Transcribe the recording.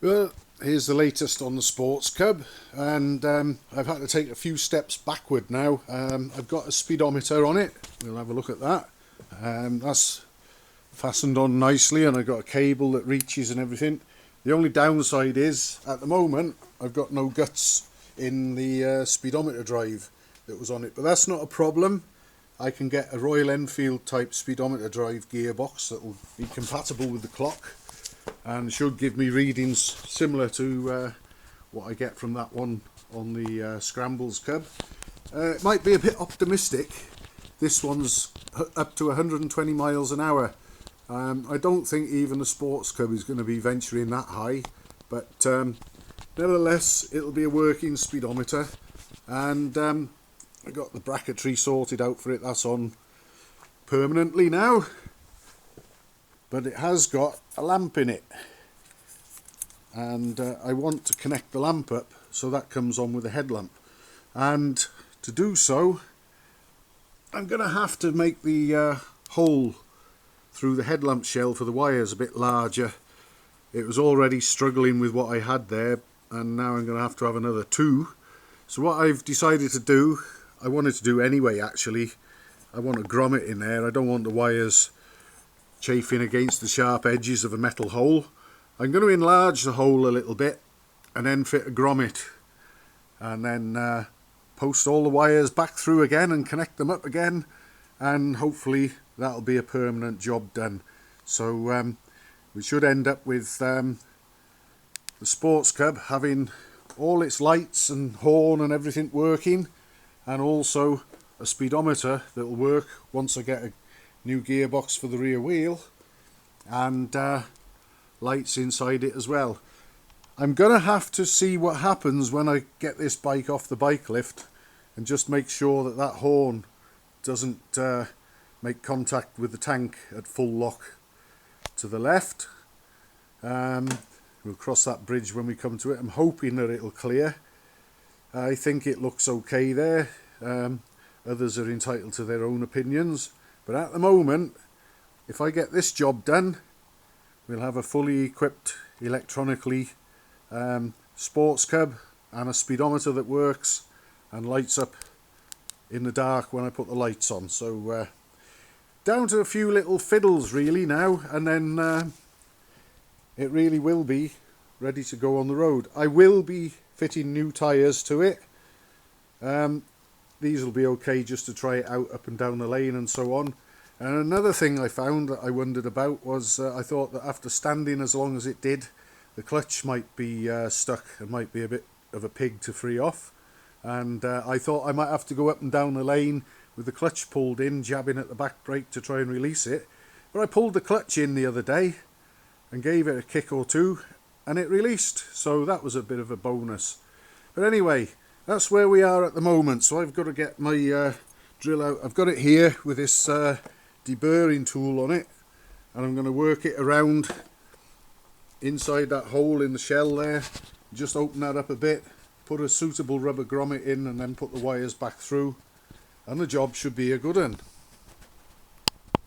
Well, here's the latest on the Sports Cub, and I've had to take a few steps backward now. I've got a speedometer on it. We'll have a look at that. That's fastened on nicely, and I've got a cable that reaches and everything. The only downside is, at the moment, I've got no guts in the speedometer drive that was on it, but that's not a problem. I can get a Royal Enfield type speedometer drive gearbox that will be compatible with the clock and should give me readings similar to what I get from that one on the Scrambles Cub. It might be a bit optimistic. This one's up to 120 miles an hour. I don't think even the Sports Cub is going to be venturing that high, but nevertheless it'll be a working speedometer, and I got the bracketry sorted out for it. That's on permanently now, but it has got a lamp in it, and I want to connect the lamp up so that comes on with a headlamp, and to do so I'm going to have to make the hole through the headlamp shell for the wires a bit larger. It was already struggling with what I had there, and now I'm going to have another two. So what I've decided to do, I wanted to do anyway actually, I want a grommet in there. I don't want the wires chafing against the sharp edges of a metal hole. I'm going to enlarge the hole a little bit and then fit a grommet, and then post all the wires back through again and connect them up again, and hopefully that'll be a permanent job done. So we should end up with the Sports Cub having all its lights and horn and everything working, and also a speedometer that will work once I get a new gearbox for the rear wheel, and lights inside it as well. I'm gonna have to see what happens when I get this bike off the bike lift and just make sure that that horn doesn't make contact with the tank at full lock to the left. We'll cross that bridge when we come to it. I'm hoping that it'll clear. I think it looks okay there. Others are entitled to their own opinions, but at the moment, if I get this job done, we'll have a fully equipped electronically Sports Cub and a speedometer that works and lights up in the dark when I put the lights on. So down to a few little fiddles really now, and then it really will be ready to go on the road. I will be fitting new tyres to it. These will be okay just to try it out up and down the lane and so on. And another thing I found that I wondered about was I thought that after standing as long as it did, the clutch might be stuck and might be a bit of a pig to free off. And I thought I might have to go up and down the lane with the clutch pulled in, jabbing at the back brake to try and release it. But I pulled the clutch in the other day and gave it a kick or two, and it released. So that was a bit of a bonus. But anyway, that's where we are at the moment. So I've got to get my drill out. I've got it here with this deburring tool on it, and I'm going to work it around inside that hole in the shell there. Just open that up a bit, put a suitable rubber grommet in, and then put the wires back through, and the job should be a good one.